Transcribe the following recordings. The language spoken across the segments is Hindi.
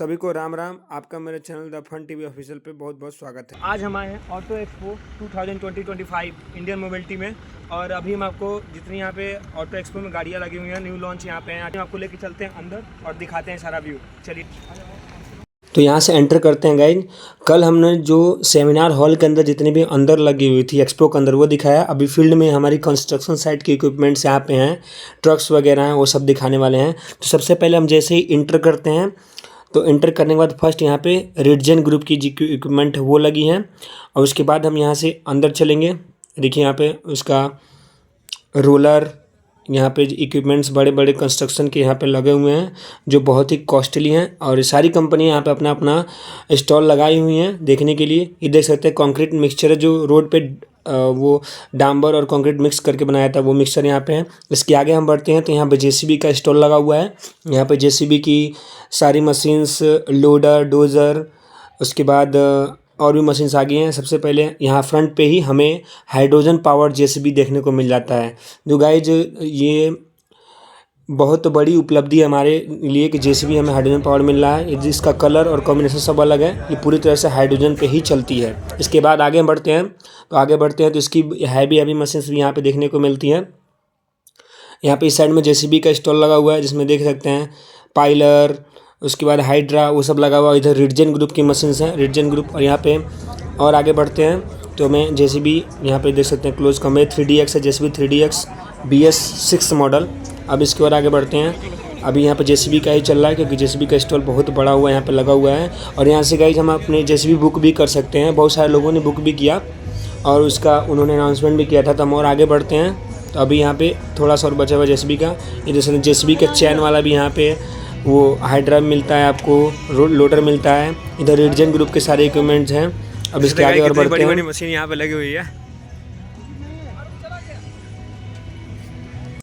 सभी को राम राम। आपका मेरे channel the fun TV official पे बहुत बहुत स्वागत है। आज हम आए हैं ऑटो एक्सपो 2020-25 इंडियन मोबिलिटी में, और अभी हम आपको जितनी यहाँ पे ऑटो एक्सपो में गाड़ियाँ लगी हुई हैं, न्यू लॉन्च यहाँ पे हैं, आज हम आपको लेके चलते हैं अंदर और दिखाते हैं सारा व्यू। चलिए तो यहाँ से एंटर करते हैं गाइज। कल हमने जो सेमिनार हॉल के अंदर जितनी भी अंदर लगी हुई थी एक्सपो के अंदर वो दिखाया। अभी फील्ड में हमारी कंस्ट्रक्शन साइट के इक्विपमेंट्स यहाँ पे हैं, ट्रक्स वगैरह हैं, वो सब दिखाने वाले हैं। तो सबसे पहले हम जैसे ही इंटर करते हैं तो इंटर करने के बाद फर्स्ट यहाँ पे रिडजन ग्रुप की जी इक्विपमेंट वो लगी हैं, और उसके बाद हम यहाँ से अंदर चलेंगे। देखिए यहाँ पे उसका रोलर, यहाँ पे इक्विपमेंट्स बड़े बड़े कंस्ट्रक्शन के यहाँ पे लगे हुए हैं जो बहुत ही कॉस्टली हैं, और सारी कंपनी यहाँ पे अपना अपना स्टॉल लगाई हुई हैं देखने के लिए। ये देख सकते हैं कंक्रीट मिक्सचर है जो रोड पे वो डांबर और कंक्रीट मिक्स करके बनाया था, वो मिक्सचर यहाँ पे है। इसके आगे हम बढ़ते हैं तो यहाँ पे जेसीबी का स्टॉल लगा हुआ है। यहाँ पे जेसीबी की सारी मशीन्स, लोडर, डोजर, उसके बाद और भी मशीन्स आ गई हैं। सबसे पहले यहाँ फ्रंट पे ही हमें हाइड्रोजन पावर जेसीबी देखने को मिल जाता है, जो गाइज ये बहुत बड़ी उपलब्धि है हमारे लिए कि जेसीबी हमें हाइड्रोजन पावर मिल रहा है। जिसका कलर और कॉम्बिनेशन सब अलग है, ये पूरी तरह से हाइड्रोजन पे ही चलती है। इसके बाद आगे बढ़ते हैं तो इसकी हैवी मशीन्स भी यहाँ पे देखने को मिलती हैं। यहाँ पे इस साइड में जेसीबी का स्टॉल लगा हुआ है जिसमें देख सकते हैं पाइलर, उसके बाद हाइड्रा, वो सब लगा हुआ है। इधर रिडजन ग्रुप की मशीन्स हैं, रिडजन ग्रुप। और यहाँ पे और आगे बढ़ते हैं तो हमें जेसीबी यहाँ पे देख सकते हैं क्लोज कम है, 3DX है जेसीबी, 3DX BS6 मॉडल। अब इसके और आगे बढ़ते हैं। अभी यहाँ पे जेसीबी का ही चल रहा है क्योंकि जेसीबी का स्टॉल बहुत बड़ा हुआ है, यहाँ पे लगा हुआ है। और यहाँ से गाइज हम अपने जेसीबी बुक भी कर सकते हैं, बहुत सारे लोगों ने बुक भी किया और उसका उन्होंने अनाउंसमेंट भी किया था। तो हम और आगे बढ़ते हैं तो अभी यहाँ पे थोड़ा सा और बचा हुआ जेसीबी का। ये जैसे जेसीबी का चैन वाला भी यहाँ पे वो हाइड्रा मिलता है आपको, लोडर मिलता है। इधर रिडजन ग्रुप के सारे इक्विपमेंट्स हैं। अब इसके आगे और बढ़ते हैं। बड़ी मशीन यहाँ पे लगी हुई है।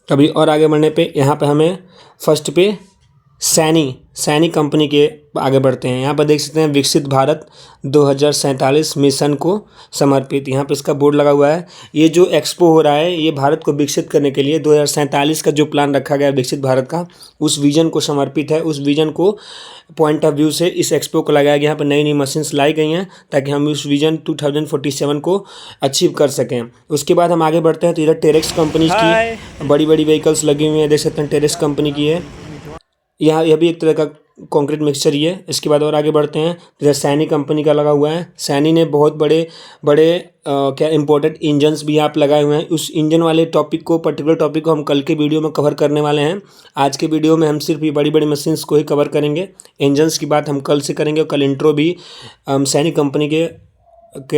अभी और आगे बढ़ने पे यहाँ पे हमें फर्स्ट पे सैनी कंपनी के आगे बढ़ते हैं। यहाँ पर देख सकते हैं विकसित भारत 2047 मिशन को समर्पित, यहाँ पे इसका बोर्ड लगा हुआ है। ये जो एक्सपो हो रहा है ये भारत को विकसित करने के लिए 2047 का जो प्लान रखा गया है विकसित भारत का, उस विजन को समर्पित है। उस विजन को पॉइंट ऑफ व्यू से इस एक्सपो को लगाया गया। यहाँ पर नई मशीन्स लाई गई हैं ताकि हम उस विजन 2047 को अचीव कर सकें। उसके बाद हम आगे बढ़ते हैं तो इधर टेरेक्स कंपनी की बड़ी बड़ी व्हीकल्स लगी हुई हैं, देख सकते हैं टेरेक्स कंपनी की है। यह भी एक तरह का कंक्रीट मिक्सचर ही है। इसके बाद और आगे बढ़ते हैं, इधर सैनी कंपनी का लगा हुआ है। सैनी ने बहुत बड़े क्या इम्पोर्टेड इंजन्स भी आप लगाए हुए हैं। उस इंजन वाले पर्टिकुलर टॉपिक को हम कल के वीडियो में कवर करने वाले हैं। आज के वीडियो में हम सिर्फ ये बड़ी बड़ी मशीन्स को ही कवर करेंगे। इंजन्स की बात हम कल से करेंगे और कल इंट्रो भी सैनी कंपनी के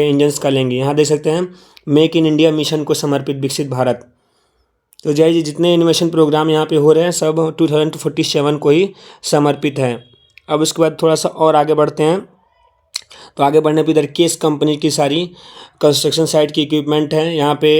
इंजन्स का लेंगे। यहाँ देख सकते हैं मेक इन इंडिया मिशन को समर्पित विकसित भारत। तो जय जितने इनोवेशन प्रोग्राम यहाँ पे हो रहे हैं सब 2047 को ही समर्पित है। अब उसके बाद थोड़ा सा और आगे बढ़ते हैं तो आगे बढ़ने पे इधर केस कंपनी की सारी कंस्ट्रक्शन साइट की इक्विपमेंट है। यहाँ पे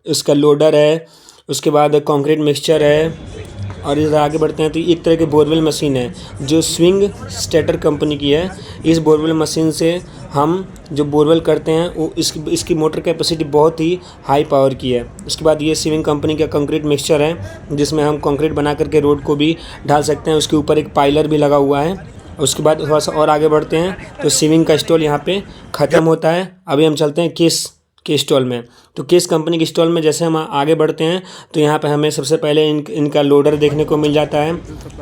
उसका लोडर है, उसके बाद कंक्रीट मिक्सचर है। और इधर आगे बढ़ते हैं तो एक तरह की बोरवेल मशीन है जो स्विंग स्टेटर कंपनी की है। इस बोरवेल मशीन से हम जो बोरवेल करते हैं वो इसकी मोटर कैपेसिटी बहुत ही हाई पावर की है। उसके बाद ये स्विंग कंपनी का कंक्रीट मिक्सचर है जिसमें हम कंक्रीट बना करके रोड को भी ढाल सकते हैं। उसके ऊपर एक पाइलर भी लगा हुआ है। उसके बाद थोड़ा सा और आगे बढ़ते हैं तो स्विंग का स्टॉल यहाँ पे ख़त्म होता है। अभी हम चलते हैं केस के स्टॉल में। तो केस कंपनी के स्टॉल में जैसे हम आगे बढ़ते हैं तो यहाँ पे हमें सबसे पहले इनका लोडर देखने को मिल जाता है।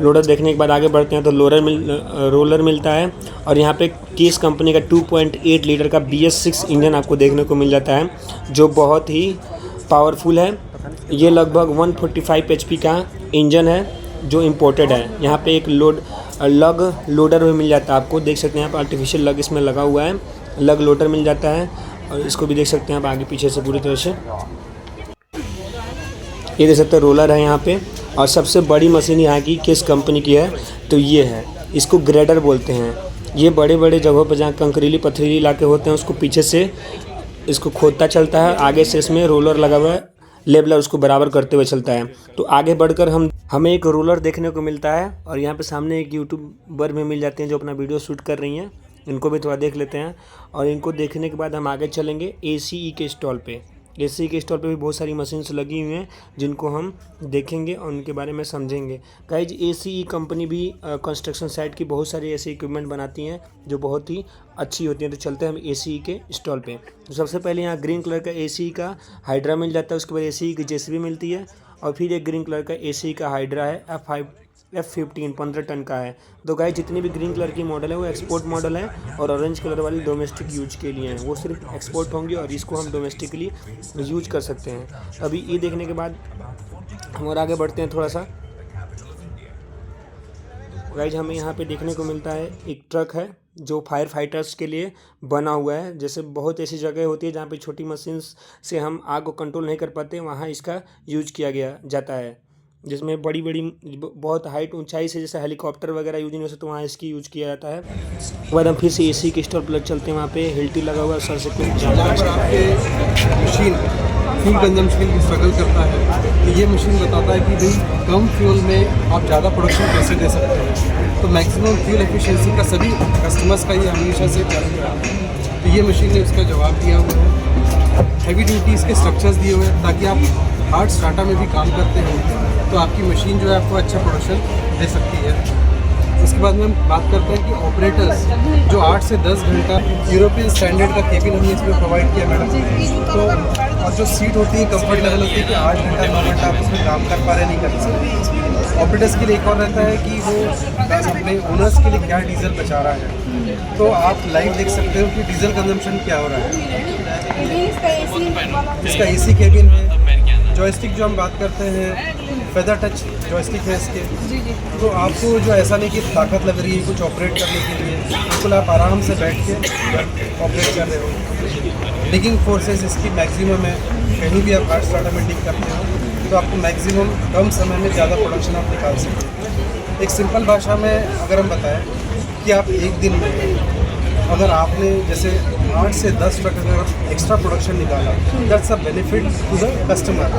लोडर देखने के बाद आगे बढ़ते हैं तो रोलर मिलता है। और यहाँ पे केस कंपनी का 2.8 लीटर का BS6 इंजन आपको देखने को मिल जाता है जो बहुत ही पावरफुल है। ये लगभग 145 HP का इंजन है जो इम्पोर्टेड है। यहाँ पे एक लोडर भी मिल जाता है आपको, देख सकते हैं यहाँ पर आर्टिफिशियल लग इसमें लगा हुआ है, लग लोडर मिल जाता है। और इसको भी देख सकते हैं आप आगे पीछे से पूरी तरह से। ये देख सकते हैं रोलर है यहाँ पे। और सबसे बड़ी मशीन यहाँ की किस कंपनी की है तो ये है, इसको ग्रेडर बोलते हैं। ये बड़े बड़े जगहों पर जहाँ कंकरीली पथरीली इलाके होते हैं उसको पीछे से इसको खोदता चलता है, आगे से इसमें रोलर लगा हुआ है, लेवलर उसको बराबर करते हुए चलता है। तो आगे बढ़कर हमें एक रोलर देखने को मिलता है। और यहाँ पे सामने एक यूट्यूबर भी मिल जाते हैं जो अपना वीडियो शूट कर रही हैं, इनको भी थोड़ा देख लेते हैं। और इनको देखने के बाद हम आगे चलेंगे ACE के स्टॉल पे। एसी के स्टॉल पे भी बहुत सारी मशीन्स लगी हुई हैं जिनको हम देखेंगे और उनके बारे में समझेंगे। गाइज एसीई कंपनी भी कंस्ट्रक्शन साइट की बहुत सारी ऐसी इक्विपमेंट बनाती हैं जो बहुत ही अच्छी होती हैं। तो चलते हैं हम एसीई के स्टॉल पे। तो सबसे पहले यहाँ ग्रीन कलर का एसीई का हाइड्रा मिल जाता है, उसके बाद एसीई की जेसीबी मिलती है और फिर एक ग्रीन कलर का एसीई का हाइड्रा है F15 15 टन का है। तो गाइस जितनी भी ग्रीन कलर की मॉडल है वो एक्सपोर्ट मॉडल है और ऑरेंज कलर वाली डोमेस्टिक यूज के लिए हैं, वो सिर्फ एक्सपोर्ट होंगी और इसको हम डोमेस्टिकली यूज कर सकते हैं। अभी ये देखने के बाद हम और आगे बढ़ते हैं थोड़ा सा। गाइस हमें यहाँ पे देखने को मिलता है एक ट्रक है जो फायर फाइटर्स के लिए बना हुआ है। जैसे बहुत ऐसी जगह होती है जहाँ पे छोटी मशीन्स से हम आग को कंट्रोल नहीं कर पाते, वहाँ इसका यूज किया गया जाता है। जिसमें बड़ी बड़ी बहुत हाइट ऊंचाई से जैसे हेलीकॉप्टर वगैरह यूज नहीं हो सकते, वहाँ इसकी यूज किया जाता है। उसके बाद हम फिर से एसी के स्टॉल पर चलते हैं, वहाँ पे हिल्टी लगा हुआ है सर से कुछ जहाँ पर आपके मशीन फ्यूल कंजम्पशन की स्ट्रगल करता है तो ये मशीन बताता है कि भाई कम फ्यूल में आप ज़्यादा प्रोडक्शन कैसे दे सकते हैं। तो मैक्सिमम फ्यूल एफिशिएंसी का सभी कस्टमर्स का ये हमेशा से चैलेंज रहा है। तो ये मशीन ने उसका जवाब दिया हुआ है। हैवी ड्यूटीज़ के स्ट्रक्चर्स दिए हुए हैं ताकि आप हार्ड स्टार्टा में भी काम करते हो तो आपकी मशीन जो है आपको अच्छा प्रोडक्शन दे सकती है। उसके बाद में हम बात करते हैं कि ऑपरेटर्स जो 8 से 10 घंटा यूरोपियन स्टैंडर्ड का केबिन हमने इसमें प्रोवाइड किया मैडम। तो और जो सीट होती है कंफर्ट लेवल होती है कि 8 घंटा 9 घंटा आप उसमें काम कर पा रहे नहीं कर सकते। ऑपरेटर्स के लिए एक और रहता है कि वो अपने ओनर्स के लिए क्या डीजल बचा रहा है, तो आप लाइव देख सकते हो कि डीजल कंजम्पशन क्या हो रहा है। इसका एसी केबिन है। जॉयस्टिक जो हम बात करते हैं फेदर टच जॉयस्टिक है इसके, तो आपको जो ऐसा नहीं कि ताकत लग रही है कुछ ऑपरेट करने के लिए, बिल्कुल आप आराम से बैठ के ऑपरेट कर रहे हो। डिगिंग फोर्सेस इसकी मैक्सिमम है, कहीं भी आप हार्ड स्टार्टर में डिग करते हो तो आपको मैक्सिमम कम समय में ज़्यादा प्रोडक्शन आप निकाल सकते हैं। एक सिंपल भाषा में अगर हम बताएं कि आप एक दिन में अगर आपने जैसे 8 से 10 ट्रक अगर एक्स्ट्रा प्रोडक्शन निकाला, that's a benefit to the customer.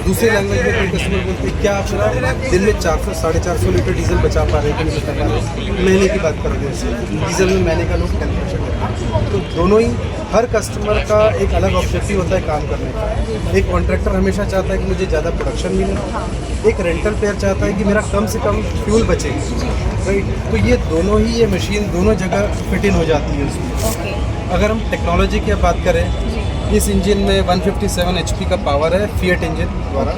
दूसरे लैंग्वेज में कोई कस्टमर बोलते हैं क्या आप मेरा दिन में 400 450 लीटर डीजल बचा पा रहे हैं कि नहीं बचा पा रहे हैं, महीने की बात करोगे जैसे डीजल में महीने का लोग कैलकुलेशन करते हैं। तो दोनों ही हर कस्टमर का एक अलग ऑब्जेक्टिव होता है काम करने का। एक कॉन्ट्रैक्टर हमेशा चाहता है कि मुझे ज़्यादा प्रोडक्शन मिले, एक रेंटल प्लेयर चाहता है कि मेरा कम से कम फ्यूल बचे, राइट। तो ये दोनों ही ये मशीन दोनों जगह फिट इन हो जाती है उसमें। अगर हम टेक्नोलॉजी की बात करें, इस इंजन में 157 HP का पावर है फिएट इंजन द्वारा।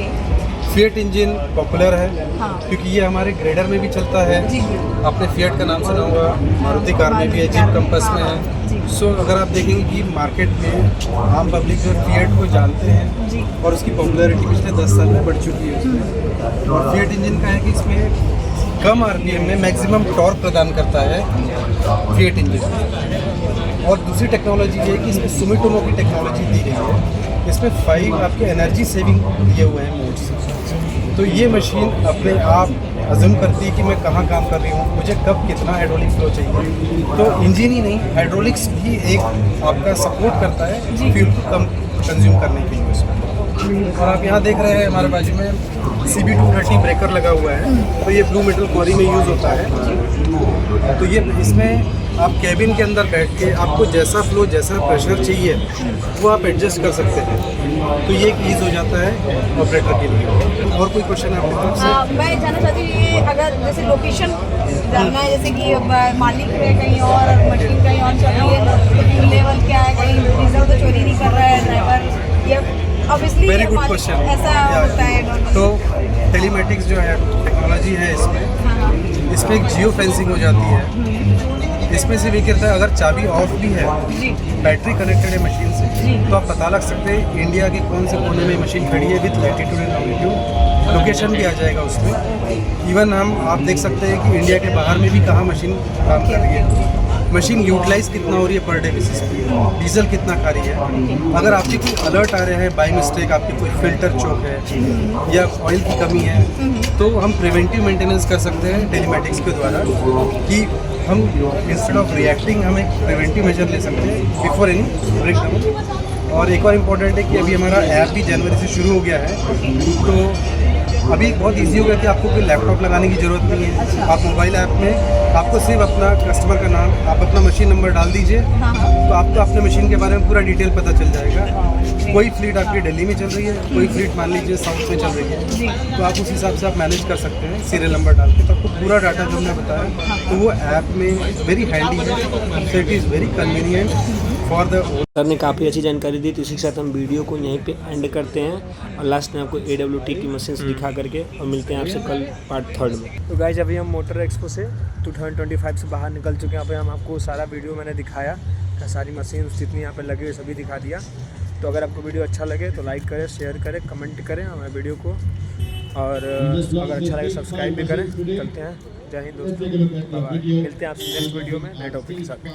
फिएट इंजन पॉपुलर है क्योंकि ये हमारे ग्रेडर में भी चलता है। आपने फिएट का नाम सुना होगा, मारुति कार में भी है, जीप कंपस में है। सो अगर आप देखेंगे कि मार्केट में आम पब्लिक जो फिएट को जानते हैं और उसकी पॉपुलैरिटी पिछले 10 साल में बढ़ चुकी है उसमें। और फिएट इंजन का है कि इसमें कम RPM में मैक्सिमम टॉर्क प्रदान करता है फिएट इंजन। और दूसरी टेक्नोलॉजी ये है कि इसमें सुमिटोमो की टेक्नोलॉजी दी गई है। इसमें 5 आपके एनर्जी सेविंग दिए हुए हैं मोड्स। तो ये मशीन अपने आप अज्यूम करती है कि मैं कहाँ काम कर रही हूँ, मुझे कब कितना हाइड्रोलिक फ्लो चाहिए। तो इंजन ही नहीं, हाइड्रोलिक्स भी एक आपका सपोर्ट करता है फ्यूल को कम कंज्यूम करने के लिए उसमें। और आप यहाँ देख रहे हैं हमारे बाजू में CB230 ब्रेकर लगा हुआ है। तो ये ब्लू मेटल क्वारी में यूज़ होता है। तो ये इसमें आप कैबिन के अंदर बैठ के आपको जैसा फ्लो जैसा प्रेशर चाहिए वो आप एडजस्ट कर सकते हैं। तो ये एक ईज़ हो जाता है ऑपरेटर के लिए। और कोई क्वेश्चन है आपके तरफ से? मैं जानना चाहती हूँ ये अगर जैसे लोकेशन जानना है, जैसे कि मालिक है कहीं और मशीन कहीं और चल रही है तो फ्यूल लेवल क्या है, कहीं डीजल तो चोरी नहीं कर रहा है ड्राइवर, या ऑब्वियसली वेरी गुड क्वेश्चन। ऐसा होता है। तो टेलीमेटिक्स जो है टेक्नोलॉजी है इसमें एक जियो फेंसिंग हो जाती है। इसमें से भी कहता है अगर चाबी ऑफ भी है, बैटरी कनेक्टेड है मशीन से, तो आप पता लग सकते हैं इंडिया के कौन से कोने में मशीन खड़ी है with latitude and longitude, location भी आ जाएगा उसमें। इवन आप देख सकते हैं कि इंडिया के बाहर में भी कहाँ मशीन काम कर रही है, मशीन यूटिलाइज कितना हो रही है पर डे बेसिस पे, डीजल कितना खा रही है। अगर आपकी कोई अलर्ट आ रहे हैं बाई मिस्टेक, आपकी कोई फिल्टर चोक है या ऑयल की कमी है, तो हम प्रिवेंटिव मेंटेनेंस कर सकते हैं टेलीमेटिक्स के द्वारा कि हम इंस्टेड ऑफ रिएक्टिंग हम एक प्रिवेंटिव मेजर ले सकते हैं बिफोर एनी ब्रेकडाउन। और एक और इम्पोर्टेंट है कि अभी हमारा ऐप भी जनवरी से शुरू हो गया है। तो अभी बहुत इजी हो गया कि आपको कोई लैपटॉप लगाने की ज़रूरत नहीं है। आप मोबाइल ऐप में आपको सिर्फ अपना कस्टमर का नाम, आप अपना मशीन नंबर डाल दीजिए, तो आपको अपने मशीन के बारे में पूरा डिटेल पता चल जाएगा। कोई फ्लीट आपकी दिल्ली में चल रही है, कोई फ्लीट मान लीजिए साउथ में चल रही है, तो आप उस हिसाब से आप मैनेज कर सकते हैं सीरियल नंबर डाल के। तो आपको पूरा डाटा जो हमने बताया तो वो ऐप में वेरी हैंडी है, so it is very convenient for the. Sir ने काफ़ी अच्छी जानकारी दी, तो इसी के साथ हम वीडियो को यहीं पे एंड करते हैं और लास्ट में आपको AWT की मशीन दिखा करके और मिलते हैं आपसे कल पार्ट 3 में। तो गाइस अभी हम मोटर एक्सपो से 2025 से बाहर निकल चुके हैं। यहाँ पे हम आपको सारा वीडियो मैंने दिखाया, सारी मशीन जितनी यहाँ पे लगी हुई सभी दिखा दिया। तो अगर आपको वीडियो अच्छा लगे तो लाइक करें, शेयर करें, कमेंट करें हमारे वीडियो को, और अगर अच्छा लगे सब्सक्राइब भी करें। चलते हैं, जय हिंद दोस्तों, बाय बाय। मिलते हैं आपसे नेक्स्ट वीडियो में नए टॉपिक के साथ।